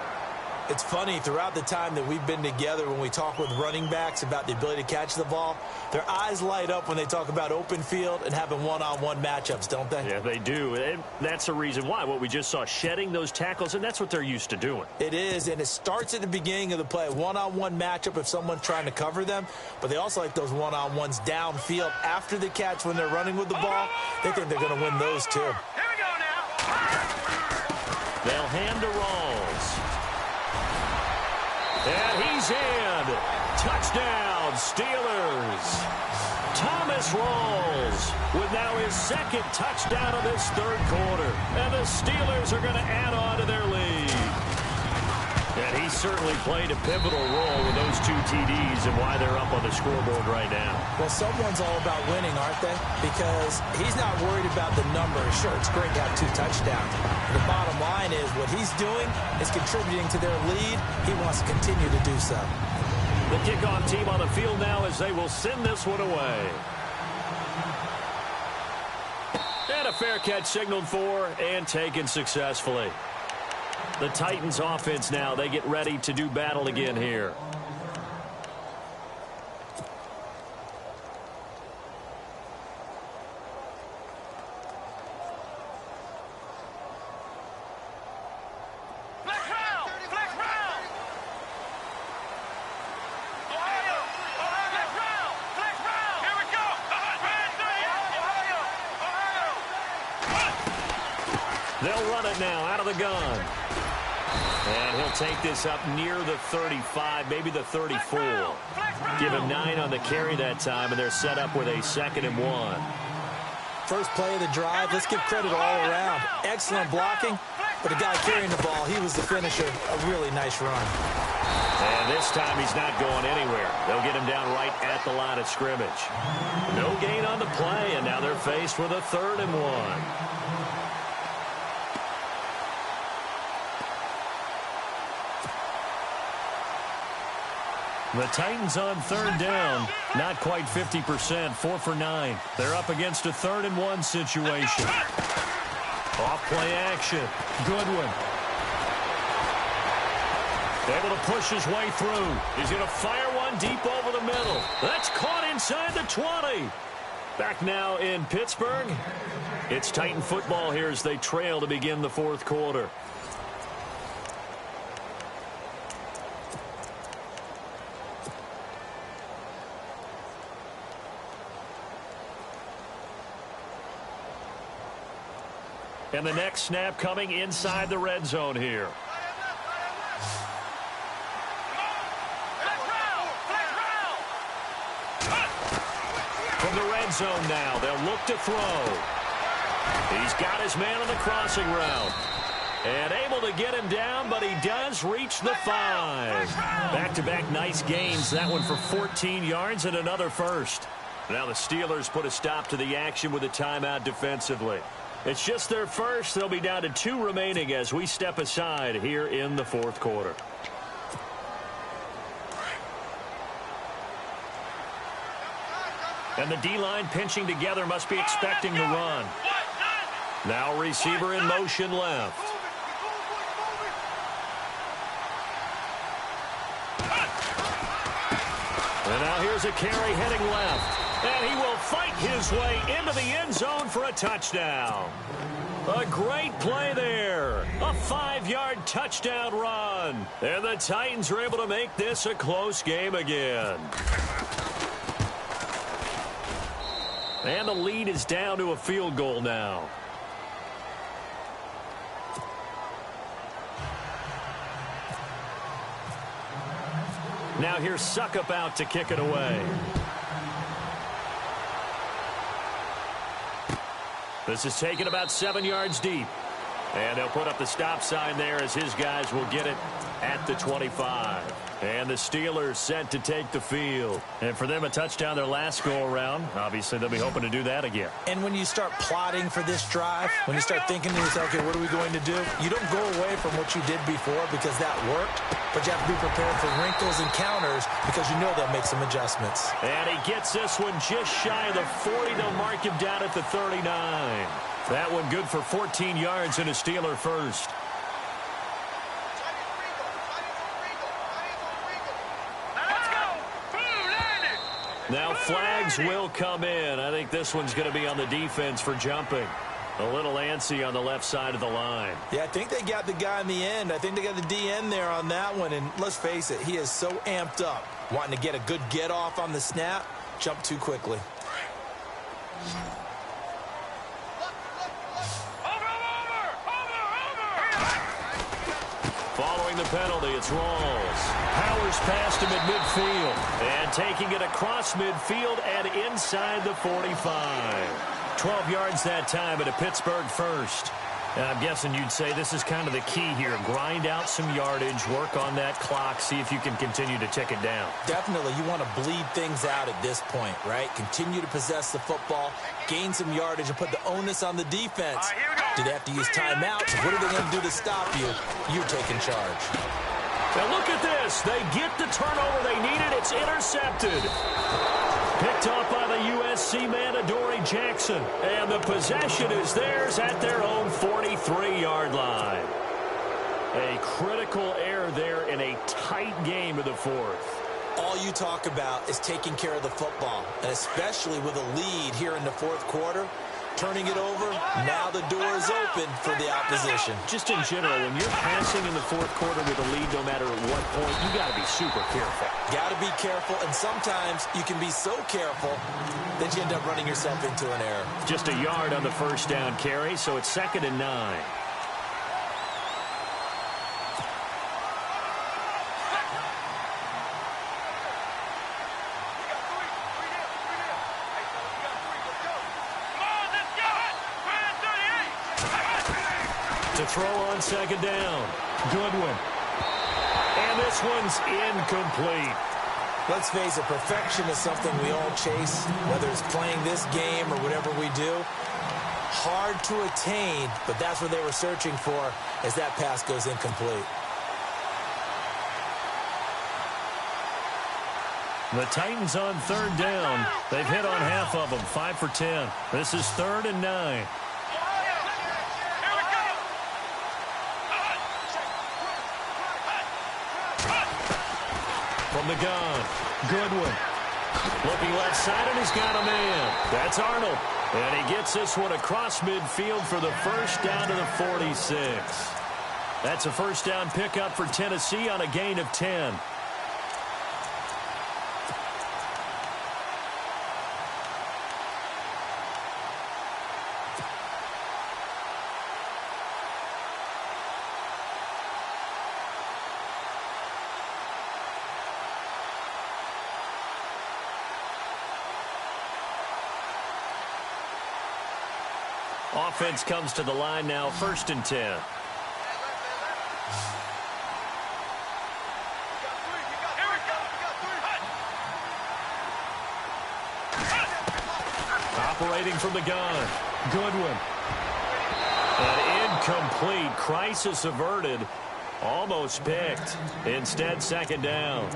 It's funny, throughout the time that we've been together, when we talk with running backs about the ability to catch the ball, their eyes light up when they talk about open field and having one-on-one matchups, don't they? Yeah, they do. And that's the reason why. What we just saw, shedding those tackles, and that's what they're used to doing. It is, and it starts at the beginning of the play. One-on-one matchup if someone's trying to cover them, but they also like those one-on-ones downfield after the catch when they're running with the ball. They think they're going to win those, too. Here we go now. They'll hand to Rawls. And he's in. Touchdown, Steelers. Thomas Rawls with now his 2nd touchdown of this 3rd quarter. And the Steelers are going to add on to their lead. And he certainly played a pivotal role with those 2 TDs and why they're up on the scoreboard right now. Well, someone's all about winning, aren't they? Because he's not worried about the numbers. Sure, it's great to have 2 touchdowns. The bottom line is what he's doing is contributing to their lead. He wants to continue to do so. The kickoff team on the field now as they will send this one away. And a fair catch signaled for and taken successfully. The Titans offense now, they get ready to do battle again here. Flex round. Flex round. Ohio. Ohio. They'll run it now out of the gun. And he'll take this up near the 35, maybe the 34. Give him 9 on the carry that time, and they're set up with a 2nd and 1. First play of the drive, let's give credit all around. Excellent blocking, but the guy carrying the ball, he was the finisher. A really nice run. And this time he's not going anywhere. They'll get him down right at the line of scrimmage. No gain on the play, and now they're faced with a 3rd and 1. The Titans on 3rd down, not quite 50%, 4 for 9. They're up against a 3rd and 1 situation. Off play action. Goodwin. Able to push his way through. He's going to fire one deep over the middle. That's caught inside the 20. Back now in Pittsburgh. It's Titan football here as they trail to begin the 4th quarter. And the next snap coming inside the red zone here. From the red zone now, they'll look to throw. He's got his man on the crossing route. And able to get him down, but he does reach the 5. Back-to-back nice gains. That one for 14 yards and another first. Now the Steelers put a stop to the action with a timeout defensively. It's just their first. They'll be down to 2 remaining as we step aside here in the 4th quarter. And the D-line pinching together, must be expecting to run. Now receiver in motion left. And now here's a carry heading left. And he will fight his way into the end zone for a touchdown. A great play there. A 5-yard touchdown run. And the Titans are able to make this a close game again. And the lead is down to a field goal now. Now here's Suckup out to kick it away. This is taken about 7 yards deep. And they'll put up the stop sign there as his guys will get it at the 25. And the Steelers set to take the field. And for them, a touchdown their last go-around. Obviously, they'll be hoping to do that again. And when you start plotting for this drive, when you start thinking to yourself, okay, what are we going to do? You don't go away from what you did before because that worked. But you have to be prepared for wrinkles and counters because you know they'll make some adjustments. And he gets this one just shy of the 40. They'll mark him down at the 39. That one good for 14 yards and a Steeler first. Now flags will come in. I think this one's going to be on the defense for jumping. A little antsy on the left side of the line. Yeah, I think they got the guy in the end. I think they got the DN there on that one. And let's face it, he is so amped up, wanting to get a good get-off on the snap, jump too quickly. Following the penalty, it's Rawls. Powers past him at midfield. And taking it across midfield and inside the 45. 12 yards that time at a Pittsburgh first. And I'm guessing you'd say this is kind of the key here. Grind out some yardage, work on that clock, see if you can continue to tick it down. Definitely. You want to bleed things out at this point, right? Continue to possess the football, gain some yardage, and put the onus on the defense. Do they have to use timeouts? What are they going to do to stop you? You're taking charge. Now look at this. They get the turnover they needed. It's intercepted. Picked off by the USC man, Adoree Jackson. And the possession is theirs at their own 43-yard line. A critical error there in a tight game of the 4th. All you talk about is taking care of the football, and especially with a lead here in the 4th quarter. Turning it over, now the door is open for the opposition. Just in general, when you're passing in the 4th quarter with a lead, no matter at what point, you got to be super careful. Got to be careful, and sometimes you can be so careful that you end up running yourself into an error. Just a yard on the first down carry, so it's 2nd and 9. To throw on second down. Goodwin. And this one's incomplete. Let's face it, perfection is something we all chase, whether it's playing this game or whatever we do. Hard to attain, but that's what they were searching for as that pass goes incomplete. The Titans on third down. They've hit on half of them, 5 for 10. This is 3rd and 9. From the gun, Goodwin. Looking left side, and he's got a man. That's Arnold. And he gets this one across midfield for the first down to the 46. That's a first down pickup for Tennessee on a gain of 10. Offense comes to the line now, 1st and 10. Operating from the gun, Goodwin. An incomplete, crisis averted, almost picked. Instead, 2nd down.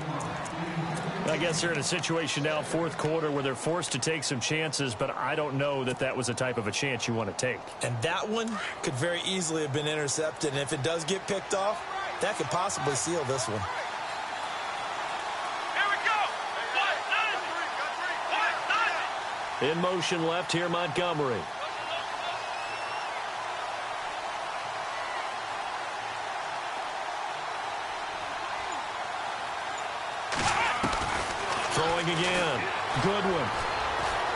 I guess they're in a situation now, 4th quarter, where they're forced to take some chances, but I don't know that that was the type of a chance you want to take. And that one could very easily have been intercepted, and if it does get picked off, that could possibly seal this one. Here we go. In motion left here, Montgomery. Throwing again. Goodwin.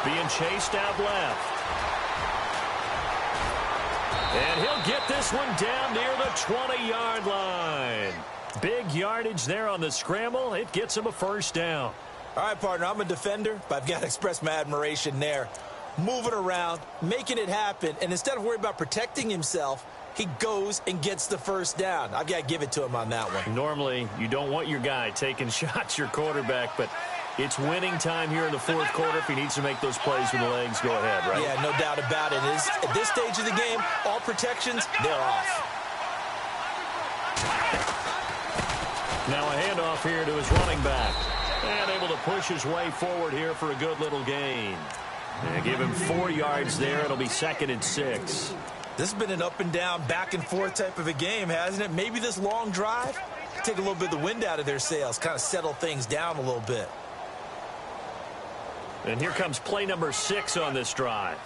Being chased out left. And he'll get this one down near the 20-yard line. Big yardage there on the scramble. It gets him a first down. All right, partner, I'm a defender, but I've got to express my admiration there. Moving around, making it happen, and instead of worrying about protecting himself, he goes and gets the first down. I've got to give it to him on that one. Normally, you don't want your guy taking shots, your quarterback, but it's winning time here in the 4th quarter. If he needs to make those plays with the legs, go ahead, right? Yeah, no doubt about it. At this stage of the game, all protections, they're off. Now a handoff here to his running back. And able to push his way forward here for a good little gain. And give him 4 yards there. It'll be 2nd and 6. This has been an up and down, back and forth type of a game, hasn't it? Maybe this long drive, take a little bit of the wind out of their sails, kind of settle things down a little bit. And here comes play number 6 on this drive.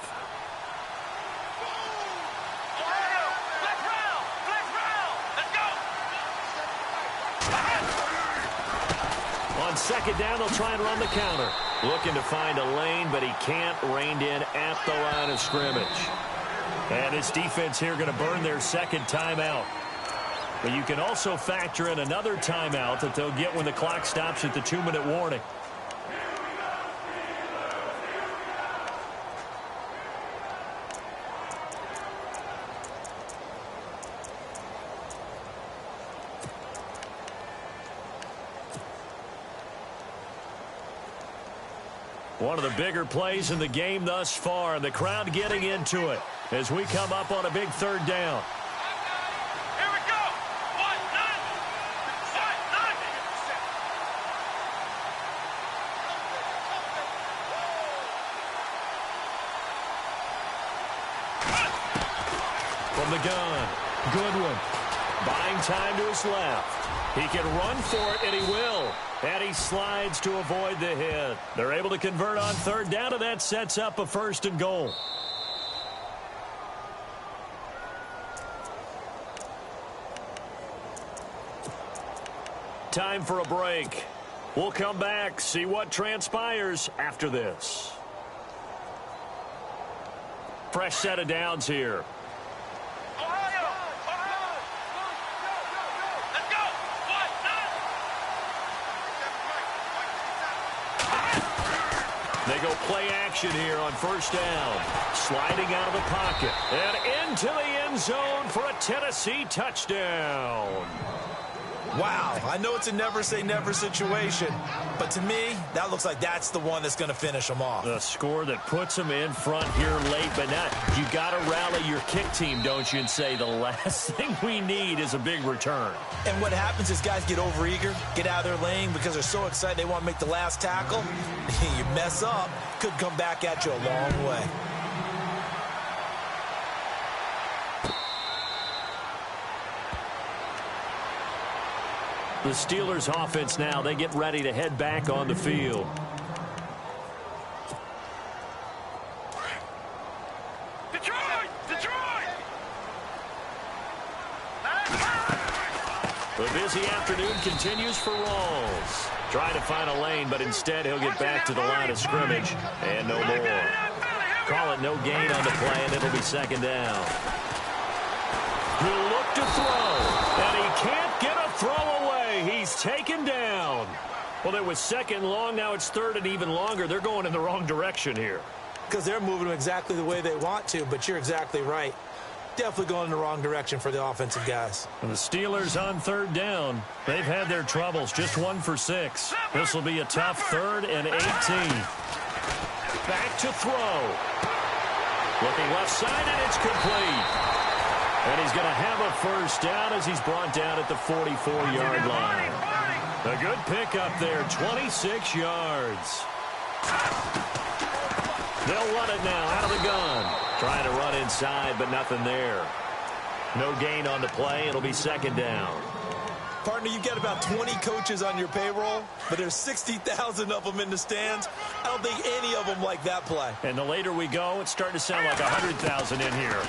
On 2nd down, they'll try and run the counter. Looking to find a lane, but he can't. Reined in at the line of scrimmage. And this defense here going to burn their 2nd timeout. But you can also factor in another timeout that they'll get when the clock stops at the 2-minute warning. One of the bigger plays in the game thus far, and the crowd getting into it as we come up on a big 3rd down. Here we go. 1-9. From the gun, Goodwin. Buying time to his left. He can run for it, and he will. And he slides to avoid the hit. They're able to convert on 3rd down, and that sets up a 1st and goal. Time for a break. We'll come back, see what transpires after this. Fresh set of downs here. They go play action here on first down. Sliding out of the pocket. And into the end zone for a Tennessee touchdown. Wow, I know it's a never-say-never situation, but to me, that looks like that's the one that's going to finish them off. The score that puts them in front here late, but now you got to rally your kick team, don't you, and say the last thing we need is a big return. And what happens is guys get overeager, get out of their lane because they're so excited they want to make the last tackle. You mess up, could come back at you a long way. The Steelers offense now, they get ready to head back on the field. Detroit! Detroit! The busy afternoon continues for Rawls. Trying to find a lane, but instead he'll get back to the line of scrimmage. And no more. Call it no gain on the play, and it'll be second down. He'll look to throw, and he can't get a throw away. He's taken down. Well, it was second long. Now it's third and even longer. They're going in the wrong direction here. Because they're moving them exactly the way they want to, but you're exactly right. Definitely going in the wrong direction for the offensive guys. And the Steelers on third down. They've had their troubles. Just 1 for 6. This will be a tough 3rd and 18. Back to throw. Looking left side, and it's complete. And he's going to have a first down as he's brought down at the 44-yard line. A good pickup there, 26 yards. They'll run it now out of the gun. Trying to run inside, but nothing there. No gain on the play. It'll be second down. Partner, you've got about 20 coaches on your payroll, but there's 60,000 of them in the stands. I don't think any of them like that play. And the later we go, it's starting to sound like 100,000 in here.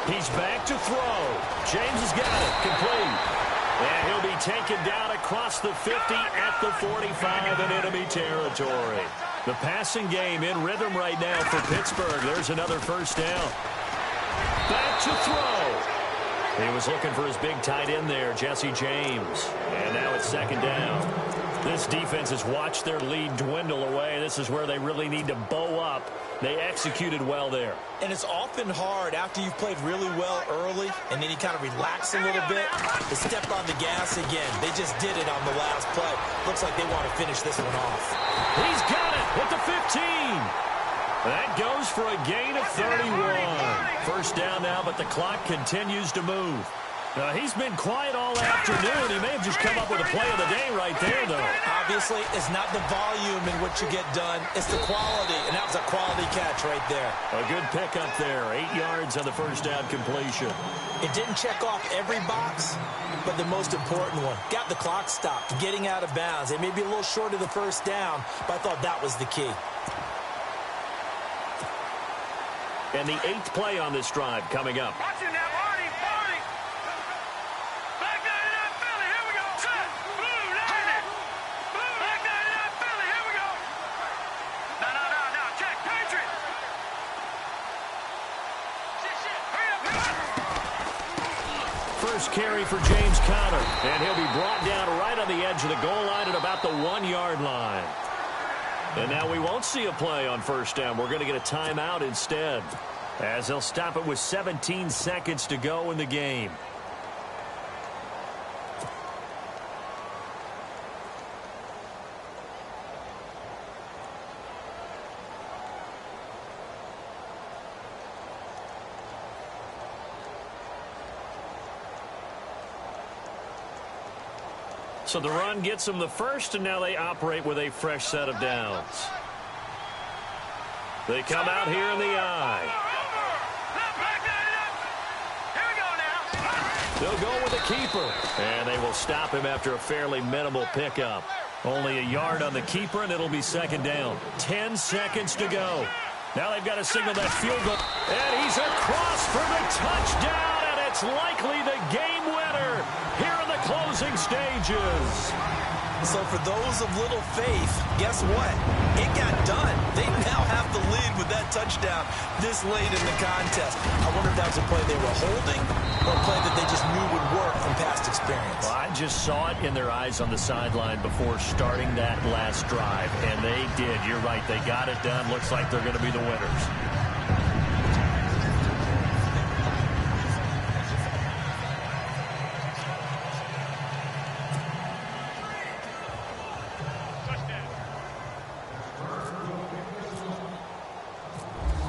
He's back to throw. James has got it. Complete. And he'll be taken down across the 50 at the 45 in enemy territory. The passing game in rhythm right now for Pittsburgh. There's another first down. Back to throw. He was looking for his big tight end there, Jesse James. And now it's second down. This defense has watched their lead dwindle away. This is where they really need to bow up. They executed well there. And it's often hard after you've played really well early and then you kind of relax a little bit to step on the gas again. They just did it on the last play. Looks like they want to finish this one off. He's got it at the 15. That goes for a gain of 31. First down now, but the clock continues to move. He's been quiet all afternoon. He may have just come up with a play of the day right there, though. Obviously, it's not the volume in which you get done. It's the quality, and that was a quality catch right there. A good pickup there. 8 yards on the first down completion. It didn't check off every box, but the most important one. Got the clock stopped, getting out of bounds. They may be a little short of the first down, but I thought that was the key. And the 8th play on this drive coming up. Watching that, Marty, Marty. Back 99 Philly, here we go. Set, blue, lightning. Blue, back 99 Philly, here we go. No, check, Patriot. Shit. Hurry up. First carry for James Conner, and he'll be brought down right on the edge of the goal line at about the 1-yard line. And now we won't see a play on first down. We're going to get a timeout instead, as they'll stop it with 17 seconds to go in the game. So the run gets them the first, and now they operate with a fresh set of downs. They come out here in the eye. They'll go with the keeper, and they will stop him after a fairly minimal pickup. Only a yard on the keeper, and it'll be second down. 10 seconds to go. Now they've got to signal that field goal. And he's across for the touchdown, and it's likely the game winner here in the closing stages. So for those of little faith, guess what? It got done. They now have the lead with that touchdown this late in the contest. I wonder if that was a play they were holding or a play that they just knew would work from past experience. Well, I just saw it in their eyes on the sideline before starting that last drive, and they did. You're right. They got it done. Looks like they're going to be the winners.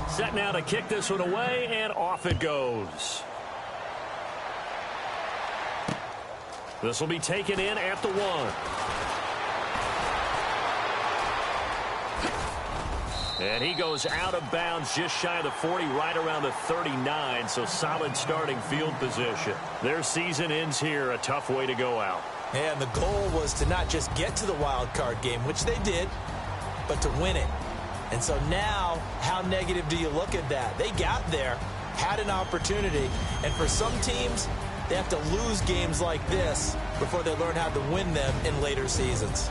Set now to kick this one away, and off it goes. This will be taken in at the 1. And he goes out of bounds just shy of the 40, right around the 39, so solid starting field position. Their season ends here, a tough way to go out. And the goal was to not just get to the wild card game, which they did, but to win it. And so now, how negative do you look at that? They got there, had an opportunity, and for some teams, they have to lose games like this before they learn how to win them in later seasons.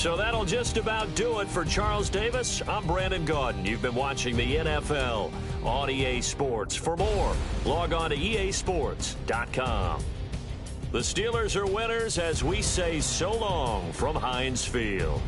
So that'll just about do it for Charles Davis. I'm Brandon Gaudin. You've been watching the NFL on EA Sports. For more, log on to easports.com. The Steelers are winners as we say so long from Heinz Field.